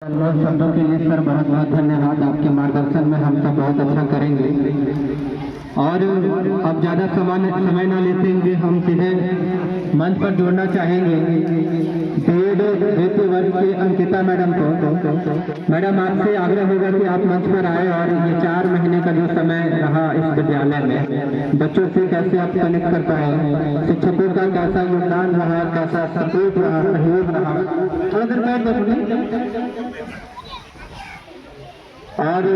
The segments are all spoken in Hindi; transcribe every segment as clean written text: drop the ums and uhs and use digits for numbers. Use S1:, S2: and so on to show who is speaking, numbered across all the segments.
S1: शब्दों के लिए सर बहुत बहुत धन्यवाद। आपके मार्गदर्शन में हम सब बहुत अच्छा करेंगे। और अब ज़्यादा समय ना लेते हुए हम सीधे मंच पर जोड़ना चाहेंगे बीएड द्वितीय वर्ष की अंकिता मैडम को। मैडम, आपसे आग्रह होगा कि आप मंच पर आए और ये 4 महीने का जो समय रहा इस विद्यालय में बच्चों से कैसे आप कनेक्ट कर पाए, शिक्षकों का कैसा योगदान रहा, कैसा सपोर्ट रहा, सहयोग रहा, थोड़ा देर बैठ बैठिए। और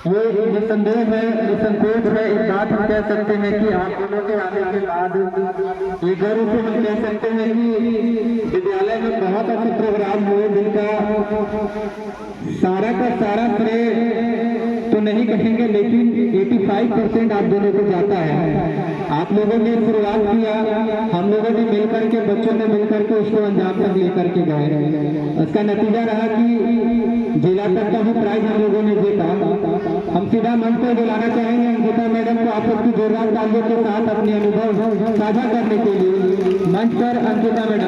S1: ये निसंदेह है, निसंकोच है, इस बात हम कह सकते हैं कि आप दोनों के आने के बाद ये गर्व से हम कह सकते हैं कि विद्यालय में बहुत अच्छे प्रोग्राम हुए जिनका सारा का सारा श्रेय तो नहीं कहेंगे, लेकिन 85% आप दोनों को जाता है। आप लोगों ने शुरुआत किया, हम लोगों ने मिलकर के, बच्चों ने मिलकर के उसको अंजाम तक लेकर के गए। उसका नतीजा रहा कि जिला तक का भी प्राइज हम लोगों ने जीता। हम सीधा मंच पर बुलाना चाहेंगे अंकिता मैडम को, आप सबकी जोरदार तालियों के साथ अपने अनुभव साझा करने के लिए मंच पर अंकिता मैडम।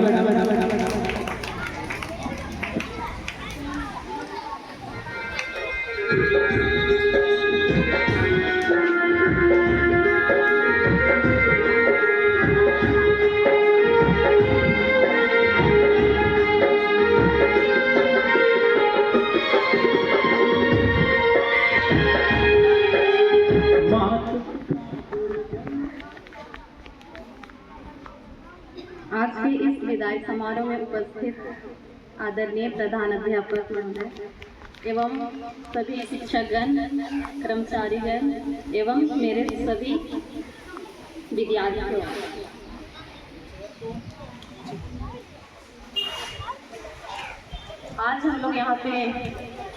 S2: आज के इस विदाई समारोह में उपस्थित आदरणीय प्रधान अध्यापक महोदय एवं सभी शिक्षकगण, कर्मचारीगण एवं मेरे सभी विद्यार्थियों, आज हम लोग यहाँ पे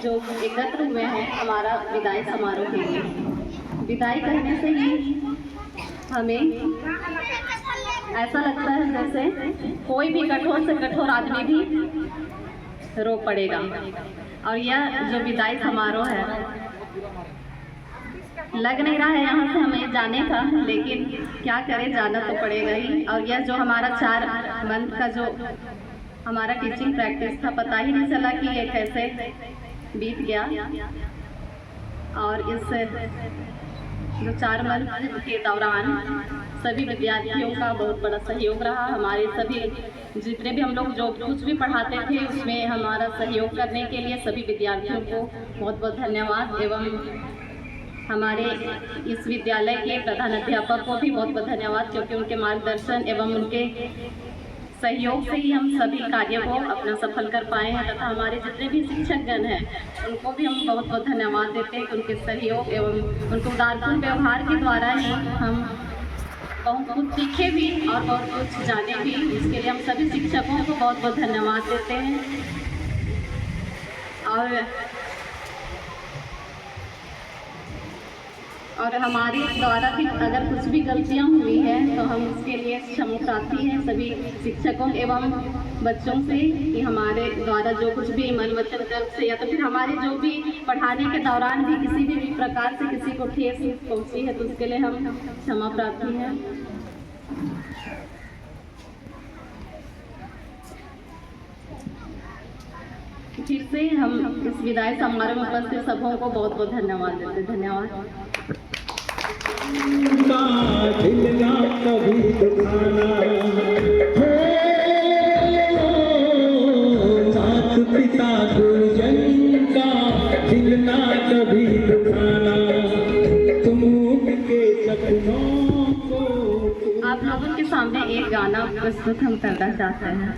S2: जो एकत्र हुए हैं हमारा विदाई समारोह के लिए। विदाई कहने से ही हमें ऐसा लगता है जैसे कोई भी कठोर से कठोर आदमी भी रो पड़ेगा। और यह जो विदाई समारोह है, लग नहीं रहा है यहाँ से हमें जाने का, लेकिन क्या करें, जाना तो पड़ेगा ही। और यह जो हमारा 4 मंथ का जो हमारा टीचिंग प्रैक्टिस था, पता ही नहीं चला कि ये कैसे बीत गया। और इस जो 4 मंथ के दौरान सभी विद्यार्थियों का बहुत बड़ा सहयोग रहा। हमारे सभी जितने भी हम लोग जो कुछ भी पढ़ाते थे उसमें हमारा सहयोग करने के लिए सभी विद्यार्थियों को बहुत बहुत धन्यवाद। एवं हमारे इस विद्यालय के प्रधान अध्यापक को भी बहुत बहुत धन्यवाद, क्योंकि उनके मार्गदर्शन एवं उनके सहयोग से ही हम सभी कार्य को अपना सफल कर पाए हैं। तथा हमारे जितने भी शिक्षकगण हैं उनको भी हम बहुत बहुत धन्यवाद देते हैं कि उनके सहयोग एवं उनके उदारपूर्ण व्यवहार के द्वारा ही हम बहुत कुछ सीखे भी और बहुत कुछ जाने भी। इसके लिए हम सभी शिक्षकों को बहुत बहुत धन्यवाद देते हैं। और हमारे द्वारा भी अगर कुछ भी गलतियां हुई हैं तो हम उसके लिए क्षमा प्रार्थी हैं सभी शिक्षकों एवं बच्चों से कि हमारे द्वारा जो कुछ भी मन वचन कर्म से या तो फिर हमारे जो भी पढ़ाने के दौरान भी किसी भी प्रकार से किसी को ठेस पहुंची है तो उसके लिए हम क्षमा प्रार्थी हैं। फिर से हम इस विदाई समारोह में उपस्थित सबों को बहुत बहुत धन्यवाद देते हैं। धन्यवाद।
S3: पिता गुरुजन का खिलना कभी दुखाना, तुम के सपनों को।
S2: आप लोगों के सामने एक गाना प्रस्तुत हम करना चाहते हैं।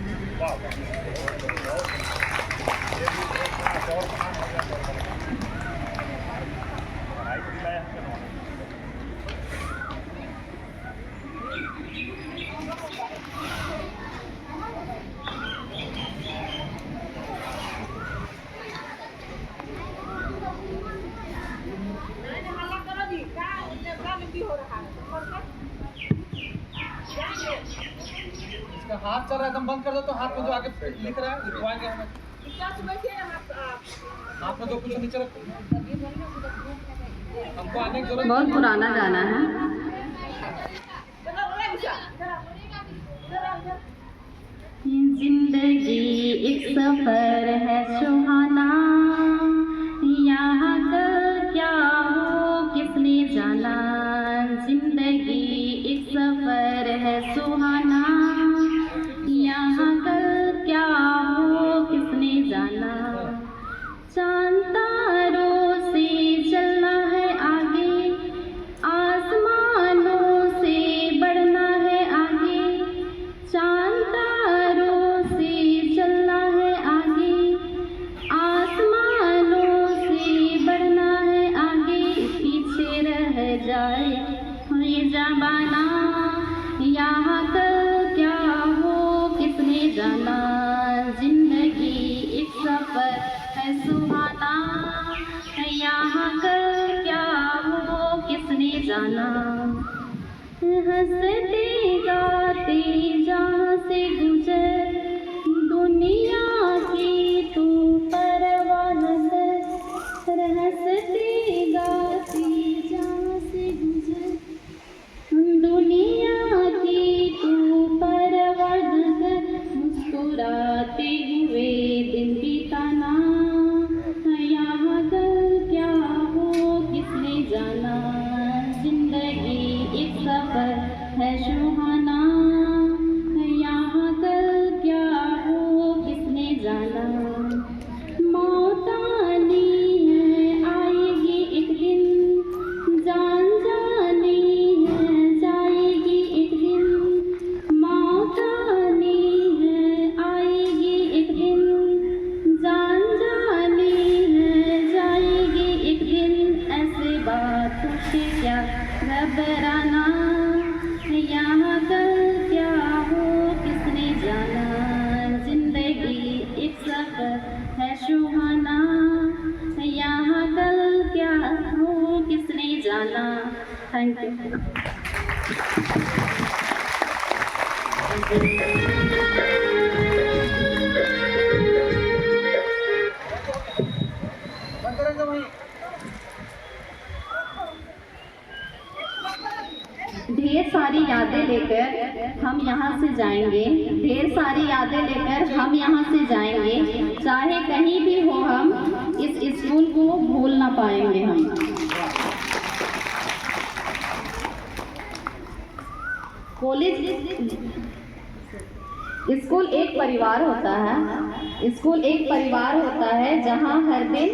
S4: इसका हाथ चल रहा है, एकदम बंद कर दो तो हाथ में जो आगे लिख रहा है लिखवाएंगे हमें। हाथ में जो कुछ नीचे रखो, हमको आने की जरूरत।
S2: बहुत पुराना गाना है। जिंदगी एक सफर है सुहाना, यहाँ कल क्या हो किसने जाना। जिंदगी एक सफर है सुहाना, यहाँ कल क्या हो किसने जाना। चांद तारों से चलना है आगे, आसमानों से बढ़ना है आगे। चांद तारों से चलना है आगे, आसमानों से बढ़ना है आगे। पीछे रह जाए ये ज़माना, यहाँ कल क्या हो किसने जाना। जिंदगी एक सफर है सुहाना, यहाँ कल क्या हो किसने जाना। हंसते गाते जहाँ से गुजर, दुनिया की तू परवाह न कर। हंसते गाते जहाँ से गुजर, दुनिया की तू परवाह न कर। मुस्कुराते हुए दिन बिताना, यहाँ कल क्या हो किसने जाना। जिंदगी एक सफर है सुहाना, यहाँ कल क्या हो किसने जाना। मौत आनी है आएगी एक दिन, जान जानी है जाएगी एक दिन। मौत आनी है आएगी एक दिन, जान जानी है जाएगी एक दिन। ऐसे बातों से क्या घबराना, यहाँ कल क्या हो किसने जाना। जिंदगी एक सफर है सुहाना, यहाँ कल क्या हो किसने जाना। Thank you.
S4: बंद करेंगे वहीं।
S2: ढेर सारी यादें लेकर हम यहाँ से जाएंगे, ढेर सारी यादें लेकर हम यहाँ से जाएंगे। चाहे कहीं भी हो हम इस स्कूल को भूल ना पाएंगे हम। कॉलेज स्कूल एक परिवार होता है, स्कूल एक परिवार होता है जहाँ हर दिन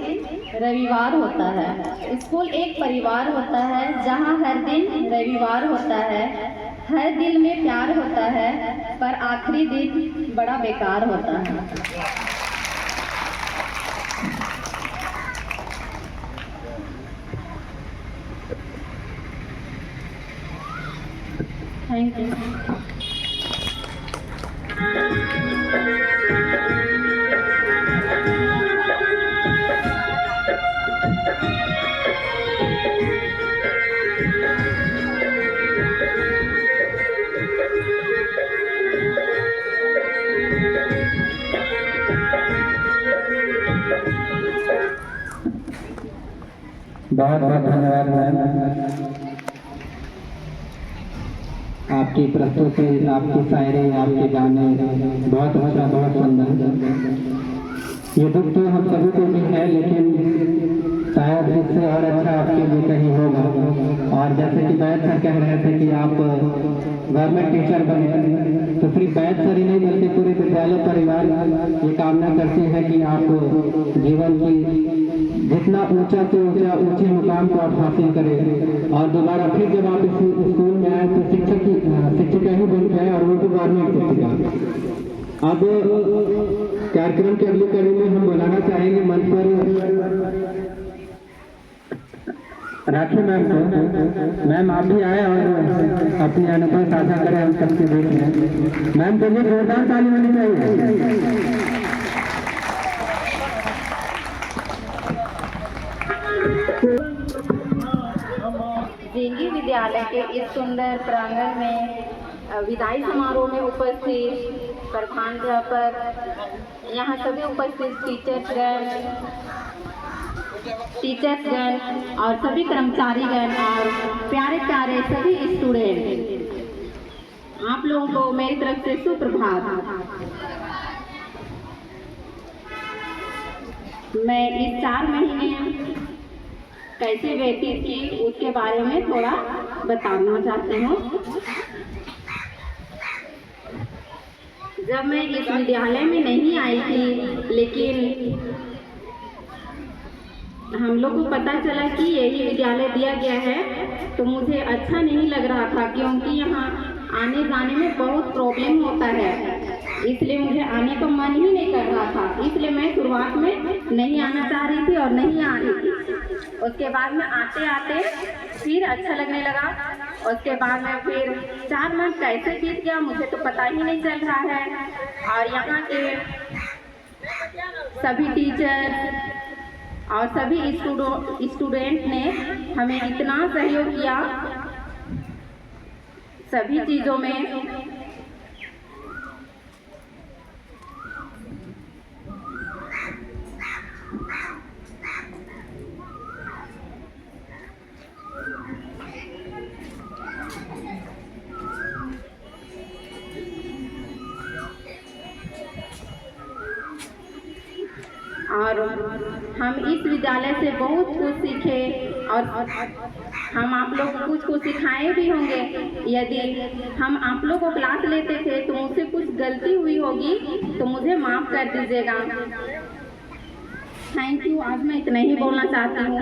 S2: रविवार होता है। स्कूल एक परिवार होता है जहाँ हर दिन रविवार होता है। हर दिल में प्यार होता है पर आखिरी दिन बड़ा बेकार होता है। Thank you.
S1: बहुत बहुत धन्यवाद मैम, आपकी प्रस्तुति, आपकी शायरी, आपके गाने बहुत अच्छा, बहुत सुंदर। ये दुख तो हम सभी को भी है, लेकिन शायद इससे और अच्छा आपके लिए कहीं होगा। और जैसे कि बैद सर कह रहे थे कि आप गवर्नमेंट टीचर बने, तो सिर्फ बैद सर ही नहीं बल्कि पूरे विद्यालय परिवार ये कामना करते हैं कि आप जीवन की जितना ऊंचा से ऊंचे मुकाम को आप हासिल करें और दोबारा फिर जब आप इस स्कूल में आए तो शिक्षिका ही बन गए और वो भी गवर्नमेंट शिक्षिका। अब कार्यक्रम के अगले कड़ी में हम बुलाना चाहेंगे मंच पर राखी मैम को। मैम आप भी आए और अपनी अनुभव साझा करें, हम सबके देख रहे। मैम के लिए जोरदार ताली होनी चाहिए।
S2: जेंगी विद्यालय के इस सुंदर प्रांगण में विदाई समारोह में उपस्थित प्रधानाध्यापक, यहाँ सभी उपस्थित टीचर्सगण और सभी कर्मचारीगण और प्यारे प्यारे सभी स्टूडेंट, आप लोगों को मेरी तरफ से सुप्रभात। मैं इस 4 महीने कैसे व्यतीत की उसके बारे में थोड़ा बताना चाहती हूँ। जब मैं इस विद्यालय में नहीं आई थी, लेकिन हम लोग को पता चला कि यही विद्यालय दिया गया है, तो मुझे अच्छा नहीं लग रहा था, क्योंकि यहाँ आने जाने में बहुत प्रॉब्लम होता है, इसलिए मुझे आने का मन ही नहीं कर रहा था। इसलिए मैं शुरुआत में नहीं आना चाह रही थी और नहीं आ रही थी। उसके बाद में आते आते फिर अच्छा लगने लगा। उसके बाद में फिर 4 माह कैसे बीत गया मुझे तो पता ही नहीं चल रहा है। और यहाँ के सभी टीचर और सभी स्टूडेंट ने हमें इतना सहयोग किया सभी चीज़ों में। और हम इस विद्यालय से बहुत कुछ सीखे और हम आप लोग को कुछ सिखाए भी होंगे। यदि हम आप लोग को क्लास लेते थे तो मुझसे कुछ गलती हुई होगी तो मुझे माफ़ कर दीजिएगा। Thank you. आज मैं इतना ही बोलना चाहती हूँ।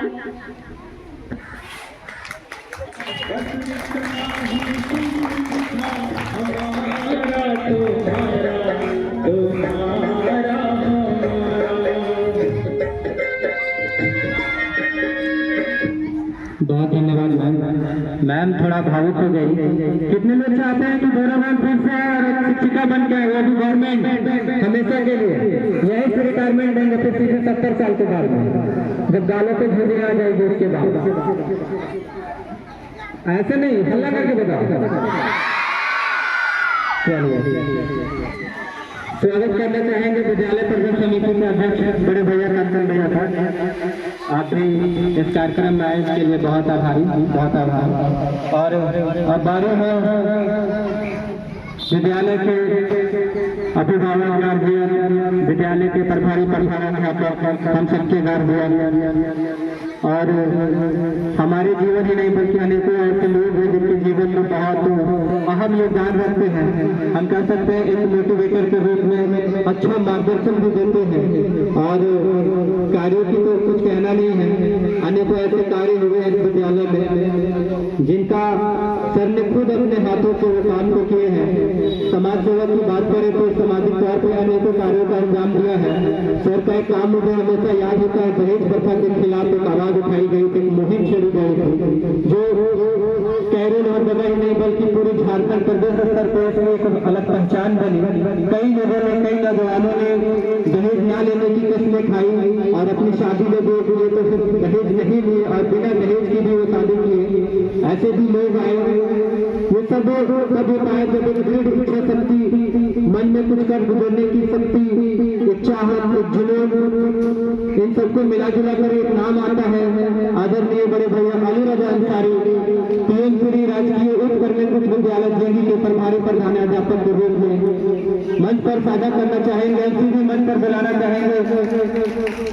S1: बहुत धन्यवाद मैम। मैम थोड़ा भावुक हो गई। कितने लोग चाहते हैं कि गौरव मैम फिर से और शिक्षिका बन के वो भी गवर्नमेंट हमेशा के लिए यही से रिटायरमेंट देंगे फिर सीधे 70 साल के बाद में, जब गालों पे झुर्रियाँ आ जाएगी उसके बाद। ऐसे नहीं, हल्ला करके बताओ। चलिए स्वागत करना चाहेंगे विद्यालय प्रबंधन समिति के अध्यक्ष बड़े भैया कंचन भैया था। आप भी इस कार्यक्रम में आए इसके लिए बहुत आभारी, बहुत आभार। और अब बारे में विद्यालय के अभिभावक गार्जियन, विद्यालय के प्रभारी प्रधानाध्यापक, हम सबके गार्जियन और हमारे जीवन ही नहीं बल्कि अनेकों ऐसे लोग हैं जिनके जीवन में बहुत अहम योगदान रखते हैं। हम कह सकते हैं एक मोटिवेटर के रूप में अच्छा मार्गदर्शन भी देते हैं और कार्यों की तो कुछ कहना नहीं है। अनेकों ऐसे कार्य हुए इस विद्यालय में जिनका सर ने खुद अपने हाथों से वो काम को किए हैं। समाज सेवा की बात करें तो सामाजिक तौर पर अनेकों कार्यों का अंजाम दिया है। सर का एक काम मुझे हमेशा याद होता है, दहेज प्रथा के खिलाफ एक आवाज उठाई गई थी, मुहिम शुरू गई थी जो कैरोल और बगल नहीं बल्कि पूरी झारखंड प्रदेश स्तर पर इसमें एक अलग पहचान बनी। कई लोगों ने, कई नौजवानों ने दहेज न लेने की कस्में खाई और अपनी शादी में भी लिए तो फिर दहेज नहीं लिए और बिना दहेज की भी वो शादी किए। ऐसे भी लोग आए। ये सब तब होता है जब एक दृढ़ इच्छा शक्ति, मन में कुछ कर गुजरने की शक्ति, इच्छा, जुनून, इन सबको मिला जुला कर एक नाम आता है। आदरणीय बड़े भैया अली रजा अंसारी पीएम श्री राजकीय उच्च कर्मठ उच्च विद्यालय जेगी के प्रभारी प्रधानाध्यापक के रूप में मंच पर साझा करना चाहेंगे। सीधे मंच पर बुलाना चाहेंगे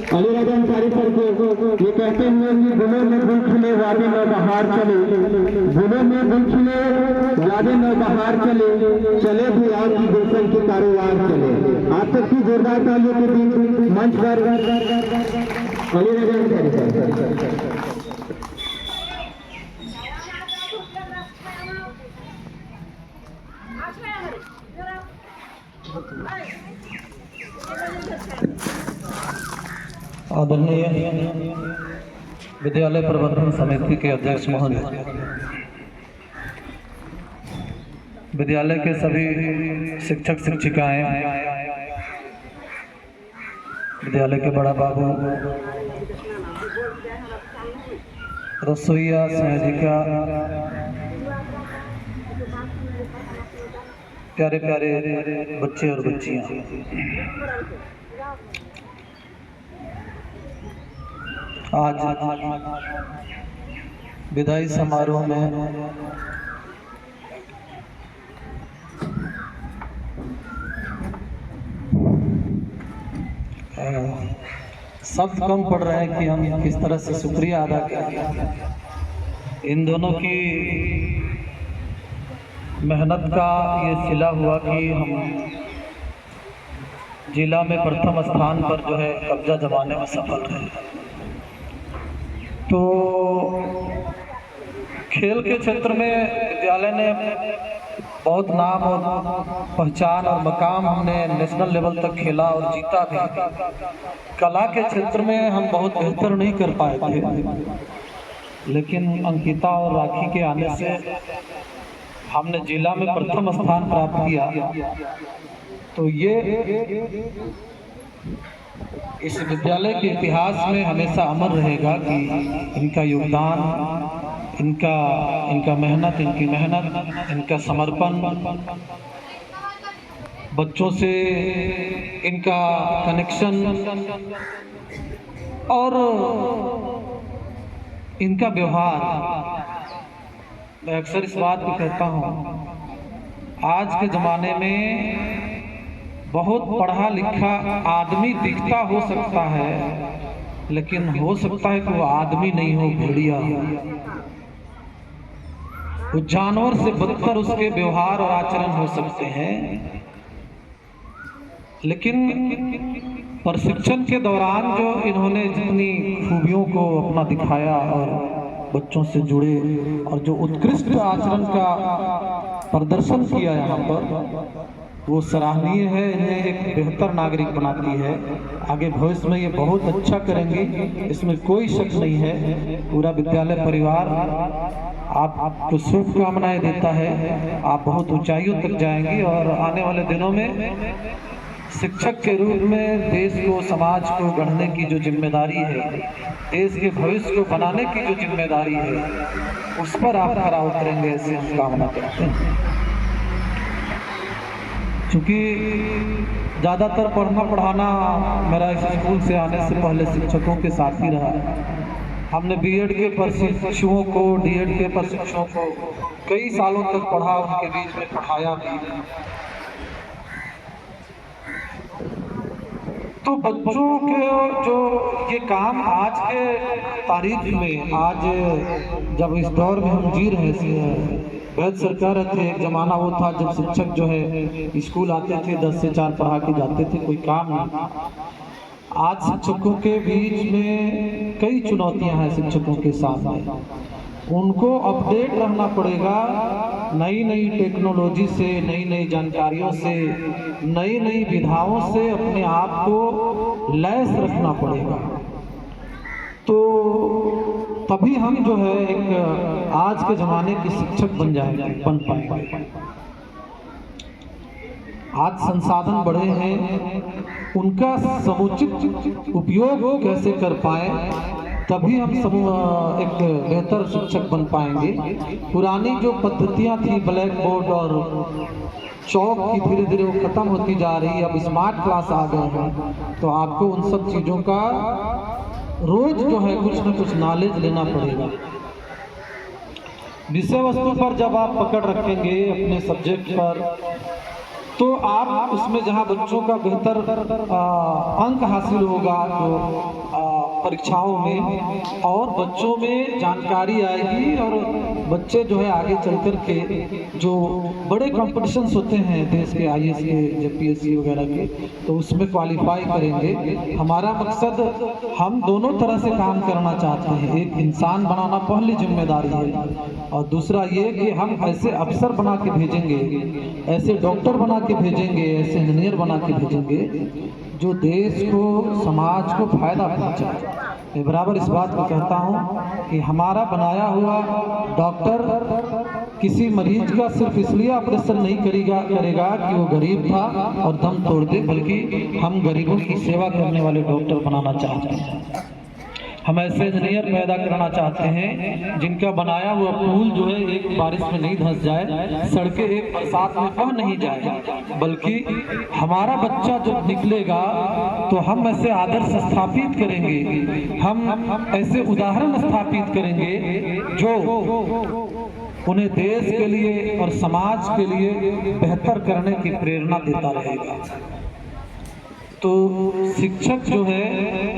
S1: अली रजा अंसारी सर को। ये कहते हुए कि गुलों में गुल खिले वादे में बहार चले, गुलों में गुल खिले वादे में बहार चले, चले भी आपकी गुलशन के कारोबार चले। आप तक की जोरदार तालियों के बीच मंच पर अली रजा अंसारी।
S5: आदरणीय विद्यालय प्रबंधन समिति के अध्यक्ष महोदय, विद्यालय के सभी शिक्षक शिक्षिकाएं, विद्यालय के बड़ा बाबू, रसोईया, संयोजिका, प्यारे प्यारे बच्चे और बच्चियां, आज विदाई समारोह में शब्द कम पड़ रहे हैं कि हम किस तरह से शुक्रिया अदा करें। इन दोनों की मेहनत का ये सिला हुआ कि हम जिला में प्रथम स्थान पर जो है कब्जा जमाने में सफल रहे। तो खेल के क्षेत्र में विद्यालय ने बहुत नाम और पहचान और मकाम, हमने नेशनल लेवल तक खेला और जीता भी। कला के क्षेत्र में हम बहुत बेहतर नहीं कर पाए थे, लेकिन अंकिता और राखी के आने से हमने जिला में प्रथम स्थान प्राप्त किया। तो ये इस विद्यालय के इतिहास में हमेशा अमर रहेगा कि इनका योगदान, इनका मेहनत, इनकी मेहनत, इनका समर्पण, बच्चों से इनका कनेक्शन और इनका व्यवहार। मैं अक्सर इस बात को कहता हूँ, आज के ज़माने में बहुत पढ़ा लिखा आदमी दिखता हो सकता है, लेकिन हो सकता है कि वो आदमी नहीं हो, भेड़िया हो। वो जानवर से बदतर उसके व्यवहार और आचरण हो सकते हैं, लेकिन प्रशिक्षण के दौरान जो इन्होंने जितनी खूबियों को अपना दिखाया और बच्चों से जुड़े और जो उत्कृष्ट आचरण का प्रदर्शन किया यहाँ पर, वो सराहनीय है। इन्हें एक बेहतर नागरिक बनाती है। आगे भविष्य में ये बहुत अच्छा करेंगे, इसमें कोई शक नहीं है। पूरा विद्यालय परिवार आपको शुभकामनाएं देता है। आप बहुत ऊंचाइयों तक जाएंगे और आने वाले दिनों में शिक्षक के रूप में देश को, समाज को गढ़ने की जो जिम्मेदारी है, देश के भविष्य को बनाने की जो जिम्मेदारी है, उस पर आप खरा उतरेंगे, ऐसी हम कामना करते हैं। क्योंकि ज़्यादातर पढ़ना पढ़ाना मेरा इस स्कूल से आने से पहले शिक्षकों के साथ ही रहा। हमने बीएड के प्रशिक्षुओं को, डीएड के प्रशिक्षुओं को कई सालों तक पढ़ा, उनके बीच में पढ़ाया भी। तो बच्चों के जो ये काम आज के तारीख में, आज जब इस दौर में हम जी रहे थे, वैध सरकार थे, एक जमाना वो था जब शिक्षक जो है स्कूल आते थे, 10 से 4 पढ़ा के जाते थे, कोई काम नहीं। आज शिक्षकों के बीच में कई चुनौतियां हैं शिक्षकों के सामने। उनको अपडेट रहना पड़ेगा, नई नई टेक्नोलॉजी से, नई नई जानकारियों से, नई नई विधाओं से अपने आप को लैस रखना पड़ेगा। तो तभी हम जो है एक आज के ज़माने के शिक्षक बन पाएंगे। आज संसाधन बढ़े हैं, उनका समुचित उपयोग कैसे कर पाए, तभी हम एक बेहतर शिक्षक बन पाएंगे। पुरानी जो पद्धतियां थी, ब्लैक बोर्ड और चौक की, धीरे धीरे वो खत्म होती जा रही है। अब स्मार्ट क्लास आ गए हैं, तो आपको उन सब चीज़ों का रोज जो है कुछ न कुछ नॉलेज लेना पड़ेगा। विषय वस्तु पर जब आप पकड़ रखेंगे अपने सब्जेक्ट पर, तो आप उसमें जहां बच्चों का बेहतर अंक हासिल होगा तो परीक्षाओं में, और बच्चों में जानकारी आएगी, और बच्चे जो है आगे चल कर के जो बड़े कॉम्पिटिशन्स होते हैं देश के, IAS के, JPSC वगैरह के, तो उसमें क्वालिफाई करेंगे। हमारा मकसद, हम दोनों तरह से काम करना चाहते हैं। एक इंसान बनाना पहली जिम्मेदारी है, और दूसरा ये कि हम ऐसे अफसर बना के भेजेंगे, ऐसे डॉक्टर बना के भेजेंगे, ऐसे इंजीनियर बना के भेजेंगे जो देश को, समाज को फायदा पहुंचाए। मैं बराबर इस बात को कहता हूं कि हमारा बनाया हुआ डॉक्टर किसी मरीज का सिर्फ इसलिए ऑपरेशन नहीं करेगा कि वो गरीब था और दम तोड़ दे, बल्कि हम गरीबों की सेवा करने वाले डॉक्टर बनाना चाहते हैं। हम ऐसे इंजीनियर पैदा करना चाहते हैं जिनका बनाया हुआ पुल जो है एक बारिश में नहीं धंस जाए, सड़कें एक बरसात में बह नहीं जाए, बल्कि हमारा बच्चा जब निकलेगा तो हम ऐसे आदर्श स्थापित करेंगे, हम ऐसे उदाहरण स्थापित करेंगे जो उन्हें देश के लिए और समाज के लिए बेहतर करने की प्रेरणा देता रहेगा। तो शिक्षक जो है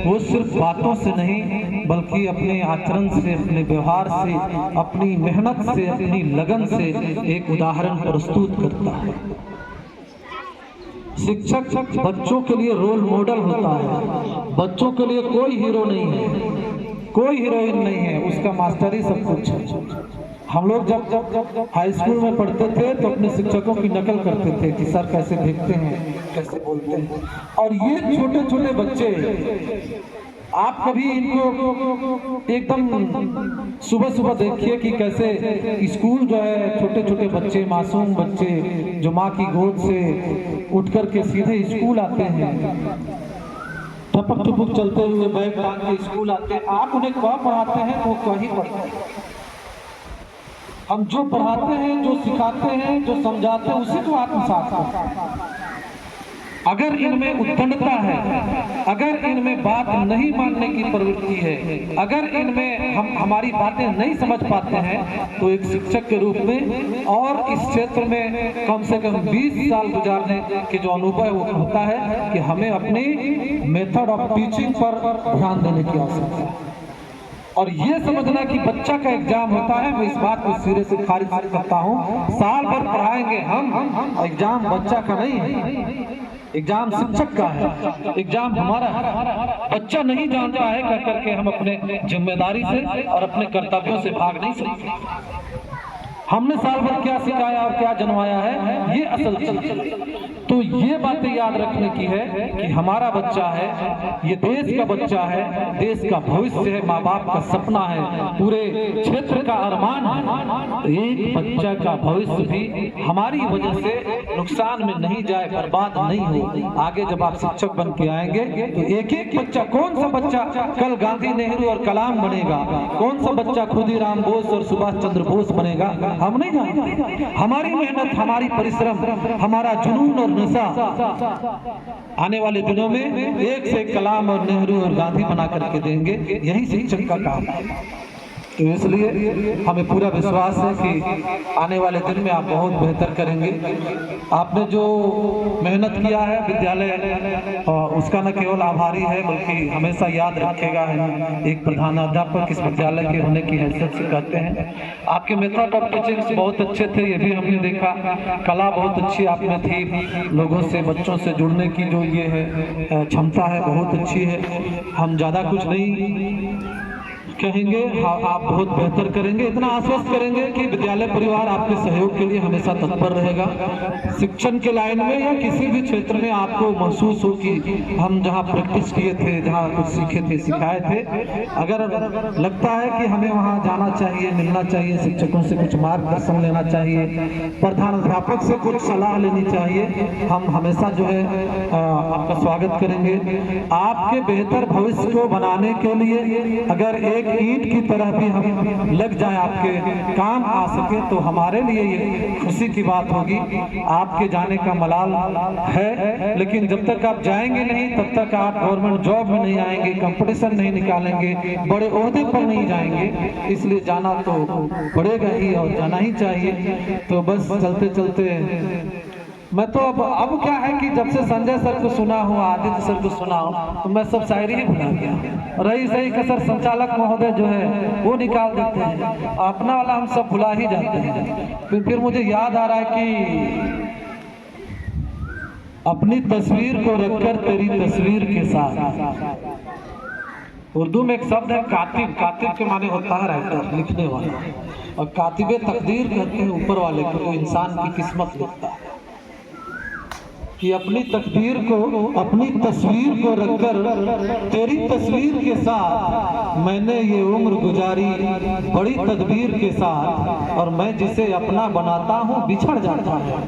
S5: वो सिर्फ बातों से नहीं बल्कि अपने आचरण से, अपने व्यवहार से, अपनी मेहनत से, अपनी लगन से एक उदाहरण प्रस्तुत करता है। शिक्षक बच्चों के लिए रोल मॉडल होता है। बच्चों के लिए कोई हीरो नहीं है, कोई हीरोइन नहीं है, उसका मास्टर ही सब कुछ है। हम लोग जब हाई स्कूल में पढ़ते थे तो अपने शिक्षकों की नकल करते थे कि सर कैसे देखते हैं, कैसे बोलते हैं। और ये छोटे छोटे बच्चे, आप कभी इनको एकदम सुबह सुबह देखिए कि कैसे स्कूल जो है, छोटे छोटे बच्चे, मासूम बच्चे जो माँ की गोद से उठ कर के सीधे स्कूल आते हैं, टपक टपक चलते हुए बैग टांग के स्कूल आते हैं। आप उन्हें क्या पढ़ाते हैं वो क्या ही पढ़ते हैं। हम जो पढ़ाते हैं, जो सिखाते हैं, जो समझाते हैं, उसी को आत्मसात करते हैं। अगर इनमें उद्दंडता है, अगर इनमें बात नहीं मानने की प्रवृत्ति है, अगर इनमें हम हमारी बातें नहीं समझ पाते हैं, तो एक शिक्षक के रूप में और इस क्षेत्र में कम से कम 20 साल गुजारने के जो अनुभव है वो होता है कि हमें अपनी मेथड ऑफ टीचिंग पर ध्यान देने की आवश्यकता है। और ये समझना कि बच्चा का एग्जाम होता है, मैं इस बात को सिरे से खारिज करता हूँ। साल भर पढ़ाएंगे हम, एग्जाम बच्चा का नहीं है, एग्जाम शिक्षक का है, एग्जाम हमारा है। बच्चा नहीं जानता है कह करके हम अपने जिम्मेदारी से और अपने कर्तव्यों से भाग नहीं सकते। हमने साल भर क्या सिखाया और क्या जनवाया है, ये असल चीज। तो ये बातें याद रखने की है कि हमारा बच्चा है, ये देश का बच्चा है, देश का भविष्य है, माँ बाप का सपना है, पूरे क्षेत्र का अरमान है। एक बच्चा का भविष्य भी हमारी वजह से नुकसान में नहीं जाए, बर्बाद नहीं हो। आगे जब आप शिक्षक बन के आएंगे तो एक एक बच्चा, कौन सा बच्चा कल गांधी, नेहरू और कलाम बनेगा, कौन सा बच्चा खुदीराम बोस और सुभाष चंद्र बोस बनेगा, हम नहीं जानते। हमारी मेहनत, हमारी परिश्रम, हमारा जुनून और नशा आने वाले दिनों में एक से कलाम और नेहरू और गांधी बना करके देंगे। यही शिक्षक का काम है। तो इसलिए हमें पूरा विश्वास है कि आने वाले दिन में आप बहुत बेहतर करेंगे। आपने जो मेहनत किया है विद्यालय, उसका न केवल आभारी है बल्कि हमेशा याद रखेगा। एक प्रधानाध्यापक इस विद्यालय के होने की हैसियत से कहते हैं। आपके मेथड ऑफ टीचिंग बहुत अच्छे थे, ये भी हमने देखा। कला बहुत अच्छी आप में थी, लोगों से, बच्चों से जुड़ने की जो ये है क्षमता है बहुत अच्छी है। हम ज़्यादा कुछ नहीं कहेंगे, आप बहुत बेहतर करेंगे। इतना आश्वस्त करेंगे कि विद्यालय परिवार आपके सहयोग के लिए हमेशा तत्पर रहेगा। शिक्षण के लाइन में या किसी भी क्षेत्र में आपको महसूस हो कि हम जहां प्रैक्टिस किए थे, जहां कुछ सीखे थे, सिखाए थे, अगर लगता है कि हमें वहां जाना चाहिए, मिलना चाहिए, शिक्षकों से कुछ मार्गदर्शन लेना चाहिए, प्रधानाध्यापक से कुछ सलाह लेनी चाहिए, हम हमेशा जो है आपका स्वागत करेंगे। आपके बेहतर भविष्य को बनाने के लिए अगर एक ईंट की तरह भी हम लग जाए, आपके काम आ सके, तो हमारे लिए ये खुशी की बात होगी। आपके जाने का मलाल है, लेकिन जब तक आप जाएंगे नहीं तब तक आप गवर्नमेंट जॉब में नहीं आएंगे, कंपटीशन नहीं निकालेंगे, बड़े ओहदे पर नहीं जाएंगे। इसलिए जाना तो पड़ेगा ही और जाना ही चाहिए। तो बस चलते चलते मैं तो अब क्या है कि जब से संजय सर को सुना हूँ, आदित्य सर को सुना हूँ, तो मैं सब शायरी ही भुला गया। रही सही कसर संचालक महोदय जो है वो निकाल देते हैं, अपना वाला हम सब भुला ही जाते हैं। फिर मुझे याद आ रहा है कि अपनी तस्वीर को रखकर तेरी तस्वीर के साथ, उर्दू में एक शब्द है कातिब। कातिब के माने होता है राइटर, लिखने वाला, और कातिबे तकदीर कहते हैं ऊपर वाले को, जो इंसान की किस्मत लिखता है। कि अपनी तकदीर को, अपनी तस्वीर को रखकर तेरी तस्वीर के साथ मैंने ये उम्र गुजारी बड़ी तदबीर के साथ, और मैं जिसे अपना बनाता हूँ बिछड़ जाता है,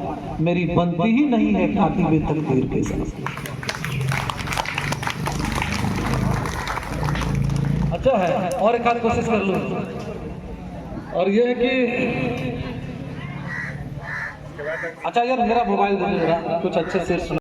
S5: मेरी बनती ही नहीं है कातिबे तकदीर के साथ। अच्छा है, और एक आध कोशिश कर लो। और ये है कि अच्छा यार, मेरा मोबाइल दे दो, कुछ अच्छे से सुना।